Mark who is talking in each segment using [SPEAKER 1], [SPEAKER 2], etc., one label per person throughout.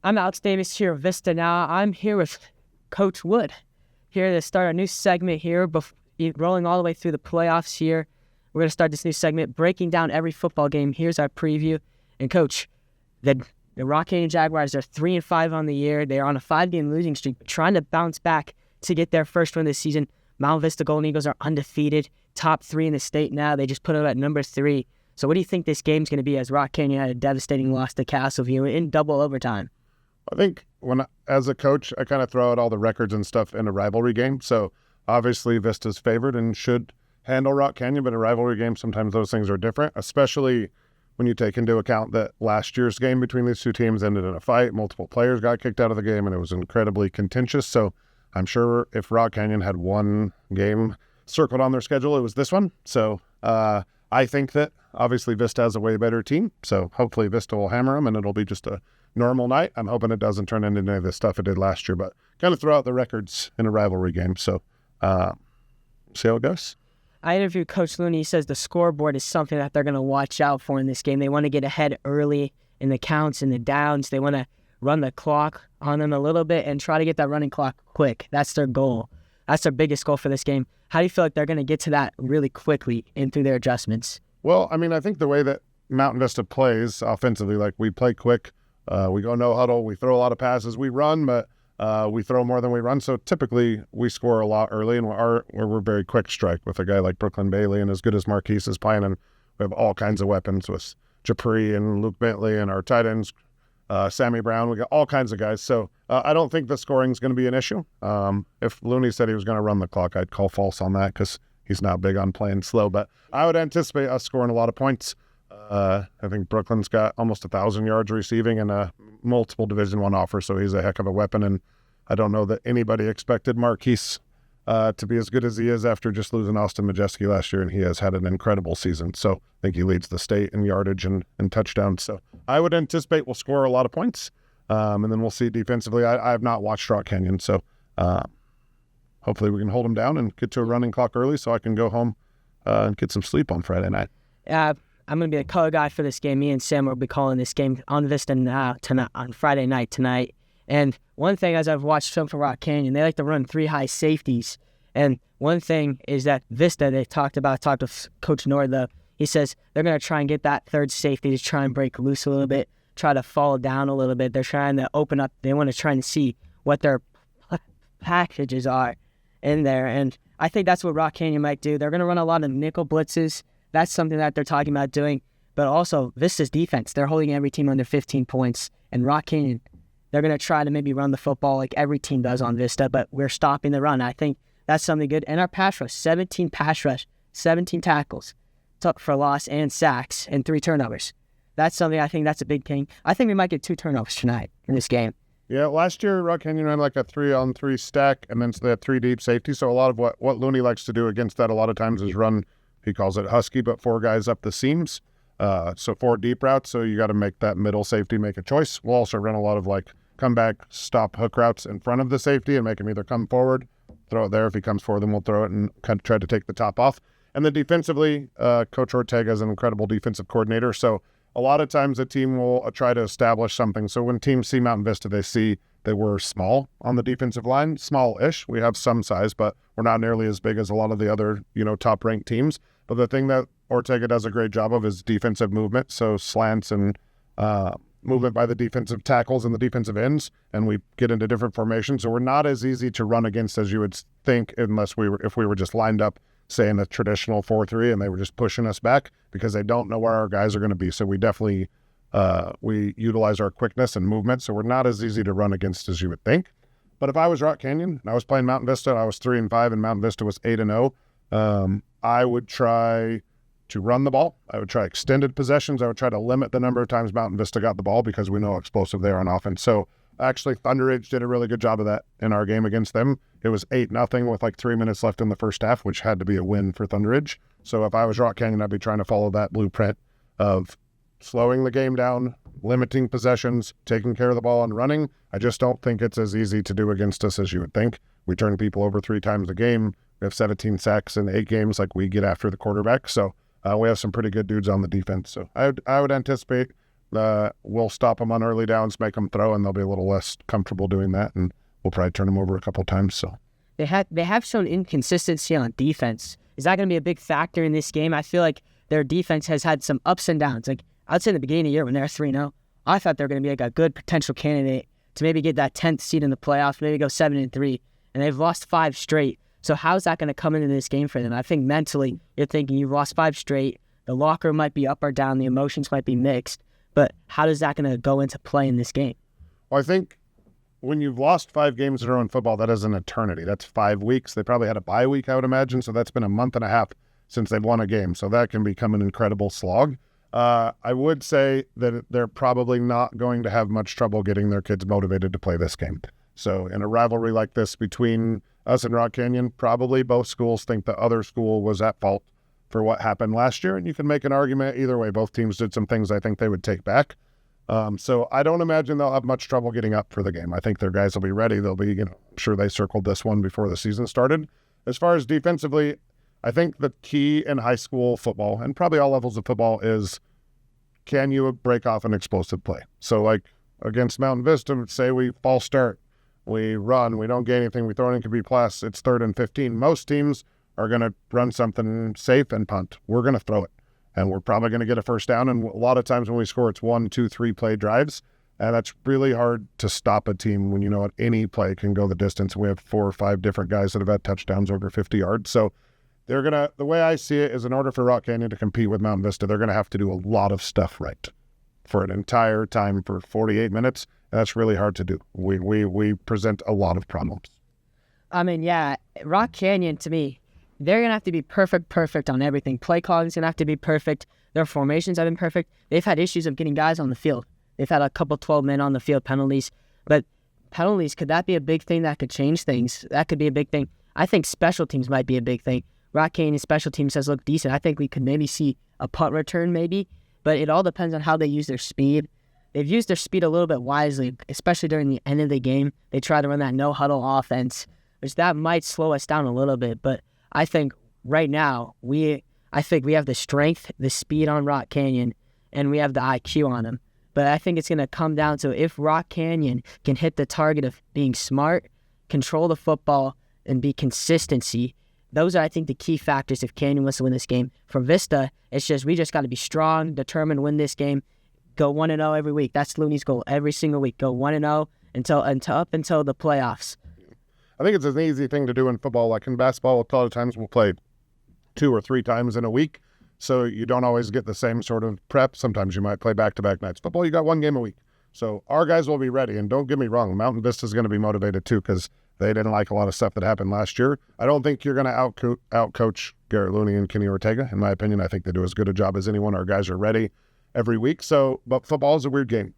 [SPEAKER 1] I'm Alex Davis here at Vista now. I'm here with Coach Wood, here to start a new segment here, rolling all the way through the playoffs here. We're going to start this new segment, breaking down every football game. Here's our preview. And Coach, the Rock Canyon Jaguars are 3-5 on the year. They are on a 5-game losing streak, trying to bounce back to get their first win this season. Mount Vista Golden Eagles are undefeated, top 3 in the state now. They just put it at number 3. So what do you think this game's going to be as Rock Canyon had a devastating loss to Castleview in double overtime?
[SPEAKER 2] I think as a coach, I kind of throw out all the records and stuff in a rivalry game. So obviously Vista's favored and should handle Rock Canyon, but in a rivalry game, sometimes those things are different, especially when you take into account that last year's game between these two teams ended in a fight. Multiple players got kicked out of the game, and it was incredibly contentious. So I'm sure if Rock Canyon had one game circled on their schedule, it was this one. So I think that obviously Vista has a way better team. So hopefully Vista will hammer them, and it'll be just a normal night. I'm hoping it doesn't turn into any of the stuff it did last year, but kind of throw out the records in a rivalry game. So see how it goes.
[SPEAKER 1] I interviewed Coach Looney. He says the scoreboard is something that they're going to watch out for in this game. They want to get ahead early in the counts and the downs. They want to run the clock on them a little bit and try to get that running clock quick. That's their goal. That's their biggest goal for this game. How do you feel like they're going to get to that really quickly and through their adjustments?
[SPEAKER 2] Well, I mean, I think the way that Mountain Vista plays offensively, like we play quick, we go no huddle, we throw a lot of passes, we run, but we throw more than we run. So typically we score a lot early, and we're very quick strike with a guy like Brooklyn Bailey, and as good as Marquise is playing, and we have all kinds of weapons with Japri and Luke Bentley and our tight ends, Sammy Brown. We got all kinds of guys. So I don't think the scoring is going to be an issue. If Looney said he was going to run the clock, I'd call false on that because he's not big on playing slow. But I would anticipate us scoring a lot of points. I think Brooklyn's got almost 1,000 yards receiving and a multiple Division I offer, so he's a heck of a weapon. And I don't know that anybody expected Marquise to be as good as he is after just losing Austin Majeski last year, and he has had an incredible season. So I think he leads the state in yardage and touchdowns. So I would anticipate we'll score a lot of points, and then we'll see defensively. I have not watched Rock Canyon, so hopefully we can hold them down and get to a running clock early so I can go home and get some sleep on Friday night.
[SPEAKER 1] I'm going to be the color guy for this game. Me and Sam will be calling this game on Vista tonight, on Friday night tonight. And one thing, as I've watched film for Rock Canyon, they like to run 3 high safeties. And one thing is that Vista, they talked to Coach Nord, he says they're going to try and get that third safety to try and break loose a little bit, try to fall down a little bit. They're trying to open up. They want to try and see what their packages are in there. And I think that's what Rock Canyon might do. They're going to run a lot of nickel blitzes. That's something that they're talking about doing. But also, Vista's defense, they're holding every team under 15 points. And Rock Canyon, they're going to try to maybe run the football like every team does on Vista, but we're stopping the run. I think that's something good. And our pass rush, 17 tackles for loss and sacks and 3 turnovers. That's something I think that's a big thing. I think we might get 2 turnovers tonight in this game.
[SPEAKER 2] Yeah, last year Rock Canyon ran like a 3-on-3 stack, and then so they had 3 deep safety. So a lot of what Looney likes to do against that a lot of times is run, he calls it husky, but 4 guys up the seams. So 4 deep routes, so you got to make that middle safety make a choice. We'll also run a lot of like come back, stop hook routes in front of the safety and make him either come forward, throw it there. If he comes forward, then we'll throw it and kind of try to take the top off. And then defensively, Coach Ortega is an incredible defensive coordinator. So a lot of times a team will try to establish something. So when teams see Mountain Vista, they see that we're small on the defensive line, small-ish. We have some size, but we're not nearly as big as a lot of the other, top-ranked teams. But the thing that Ortega does a great job of is defensive movement, so slants and movement by the defensive tackles and the defensive ends, and we get into different formations. So we're not as easy to run against as you would think if we were just lined up, say, in a traditional 4-3 and they were just pushing us back because they don't know where our guys are going to be. So we definitely we utilize our quickness and movement, so we're not as easy to run against as you would think. But if I was Rock Canyon and I was playing Mountain Vista, and I was 3-5 and Mountain Vista was 8-0, I would try to run the ball. I would try extended possessions. I would try to limit the number of times Mountain Vista got the ball because we know how explosive they are on offense. So actually, Thunder Ridge did a really good job of that in our game against them. It was 8-0 with like 3 minutes left in the first half, which had to be a win for Thunder Ridge. So if I was Rock Canyon, I'd be trying to follow that blueprint of slowing the game down, limiting possessions, taking care of the ball and running. I just don't think it's as easy to do against us as you would think. We turn people over 3 times a game. We have 17 sacks in 8 games. Like, we get after the quarterback. So we have some pretty good dudes on the defense. So I would anticipate we'll stop them on early downs, make them throw, and they'll be a little less comfortable doing that, and we'll probably turn them over a couple times. So
[SPEAKER 1] they have shown inconsistency on defense. Is that going to be a big factor in this game? I feel like their defense has had some ups and downs. Like, I'd say in the beginning of the year when they're 3-0, I thought they were going to be like a good potential candidate to maybe get that 10th seed in the playoffs, maybe go 7-3, and they've lost 5 straight. So how's that going to come into this game for them? I think mentally you're thinking you've lost 5 straight. The locker might be up or down. The emotions might be mixed. But how is that going to go into play in this game?
[SPEAKER 2] Well, I think when you've lost 5 games in a row in football, that is an eternity. That's 5 weeks. They probably had a bye week, I would imagine. So that's been a month and a half since they've won a game. So that can become an incredible slog. I would say that they're probably not going to have much trouble getting their kids motivated to play this game. So in a rivalry like this between us and Rock Canyon, probably both schools think the other school was at fault for what happened last year. And you can make an argument either way. Both teams did some things I think they would take back. So I don't imagine they'll have much trouble getting up for the game. I think their guys will be ready. They'll be, I'm sure they circled this one before the season started. As far as defensively, I think the key in high school football, and probably all levels of football, is can you break off an explosive play? So like against Mountain Vista, say we false start, we run, we don't gain anything, we throw it in complete pass, it's 3rd and 15. Most teams are going to run something safe and punt. We're going to throw it, and we're probably going to get a first down. And a lot of times when we score, it's 1, 2, 3 play drives, and that's really hard to stop a team when you know any play can go the distance. We have 4 or 5 different guys that have had touchdowns over 50 yards. So they're going to, the way I see it is, in order for Rock Canyon to compete with Mountain Vista, they're going to have to do a lot of stuff right for an entire time for 48 minutes. And that's really hard to do. We present a lot of problems.
[SPEAKER 1] I mean, yeah, Rock Canyon, to me, they're going to have to be perfect on everything. Play calling's going to have to be perfect. Their formations have been perfect. They've had issues of getting guys on the field. They've had a couple 12 men on the field penalties. But penalties, could that be a big thing that could change things? That could be a big thing. I think special teams might be a big thing. Rock Canyon special teams has looked decent. I think we could maybe see a punt return maybe. But it all depends on how they use their speed. They've used their speed a little bit wisely, especially during the end of the game. They try to run that no-huddle offense, which that might slow us down a little bit. But I think right now, I think we have the strength, the speed on Rock Canyon, and we have the IQ on them. But I think it's going to come down to if Rock Canyon can hit the target of being smart, control the football, and be consistency. Those are, I think, the key factors if Canyon wants to win this game. For Vista, it's just we just got to be strong, determined, win this game, go 1-0 every week. That's Looney's goal every single week. Go 1-0 until the playoffs.
[SPEAKER 2] I think it's an easy thing to do in football. Like in basketball, a lot of times we'll play 2 or 3 times in a week, so you don't always get the same sort of prep. Sometimes you might play back-to-back nights. Football, you got 1 game a week. So our guys will be ready, and don't get me wrong, Mountain Vista is going to be motivated too because they didn't like a lot of stuff that happened last year. I don't think you're going to out-coach Garrett Looney and Kenny Ortega. In my opinion, I think they do as good a job as anyone. Our guys are ready every week. But football is a weird game.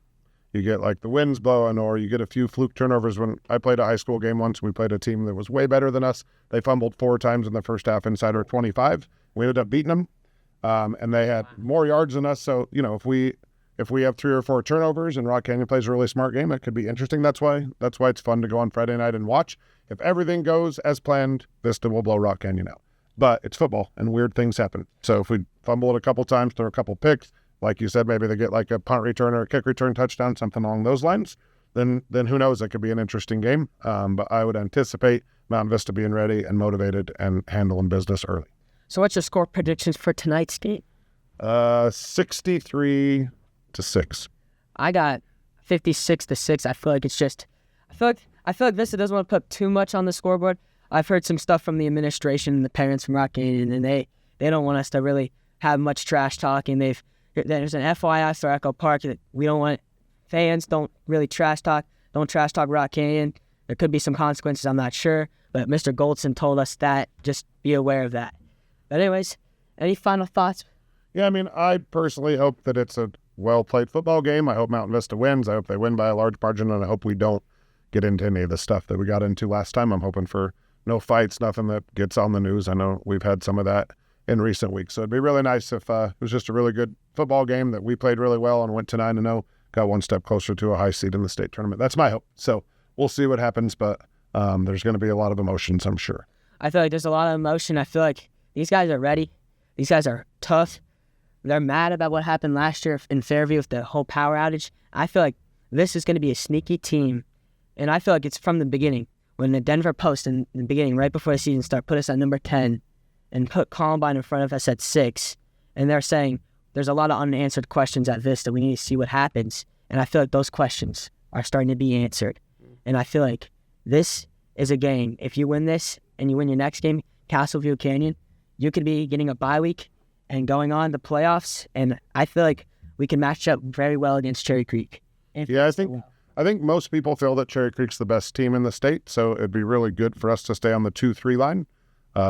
[SPEAKER 2] You get like the winds blowing, or you get a few fluke turnovers. When I played a high school game once, we played a team that was way better than us. They fumbled 4 times in the first half inside our 25. We ended up beating them, and they had more yards than us. So, if we have 3 or 4 turnovers and Rock Canyon plays a really smart game, it could be interesting. That's why it's fun to go on Friday night and watch. If everything goes as planned, Vista will blow Rock Canyon out. But it's football, and weird things happen. So if we fumble it a couple times, throw a couple picks, like you said, maybe they get like a punt return or a kick return touchdown, something along those lines, then who knows? It could be an interesting game. But I would anticipate Mountain Vista being ready and motivated and handling business early.
[SPEAKER 1] So what's your score predictions for tonight's game?
[SPEAKER 2] 63-6.
[SPEAKER 1] I got 56-6. I feel like it's just I feel like Vista doesn't want to put too much on the scoreboard. I've heard some stuff from the administration and the parents from Rock Canyon, and they don't want us to really have much trash talking. There's an FYI for Echo Park that we don't want fans don't really trash talk. Don't trash talk Rock Canyon. There could be some consequences. I'm not sure, but Mr. Goldson told us that. Just be aware of that. But anyways, any final thoughts?
[SPEAKER 2] Yeah, I mean, I personally hope that it's a well-played football game. I hope Mountain Vista wins. I hope they win by a large margin, and I hope we don't get into any of the stuff that we got into last time. I'm hoping for no fights, nothing that gets on the news. I know we've had some of that in recent weeks. So it'd be really nice if it was just a really good football game that we played really well and went to 9-0, got 1 step closer to a high seed in the state tournament. That's my hope. So we'll see what happens, but there's going to be a lot of emotions, I'm sure.
[SPEAKER 1] I feel like there's a lot of emotion. I feel like these guys are ready. These guys are tough. they're mad about what happened last year in Fairview with the whole power outage. I feel like this is going to be a sneaky team, and I feel like it's from the beginning. When the Denver Post in the beginning, right before the season started, put us at number 10 and put Columbine in front of us at 6, and they're saying there's a lot of unanswered questions at Vista. We need to see what happens, and I feel like those questions are starting to be answered. And I feel like this is a game. If you win this and you win your next game, Castleview Canyon, you could be getting a bye week and going on the playoffs. And I feel like we can match up very well against Cherry Creek.
[SPEAKER 2] Yeah, I think most people feel that Cherry Creek's the best team in the state, so it'd be really good for us to stay on the 2-3 line.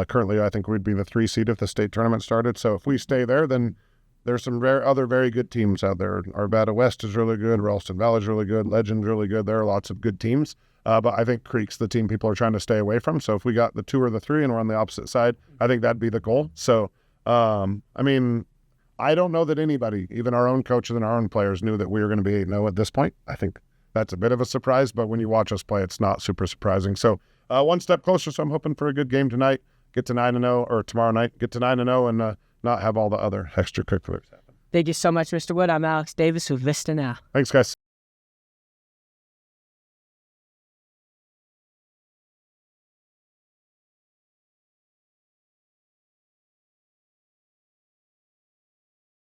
[SPEAKER 2] Currently, I think we'd be the 3 seed if the state tournament started. So if we stay there, then there's some other very good teams out there. Arvada West is really good. Ralston Valley's really good. Legend's really good. There are lots of good teams. But I think Creek's the team people are trying to stay away from. So if we got the 2 or the 3 and we're on the opposite side, I think that'd be the goal. So, I mean, I don't know that anybody, even our own coaches and our own players, knew that we were going to be 8-0 at this point. I think that's a bit of a surprise, but when you watch us play, it's not super surprising. So one step closer, so I'm hoping for a good game tonight. Get to 9-0, or tomorrow night, get to 9-0 and not have all the other extracurriculars happen.
[SPEAKER 1] Thank you so much, Mr. Wood. I'm Alex Davis with Vista Now.
[SPEAKER 2] Thanks, guys.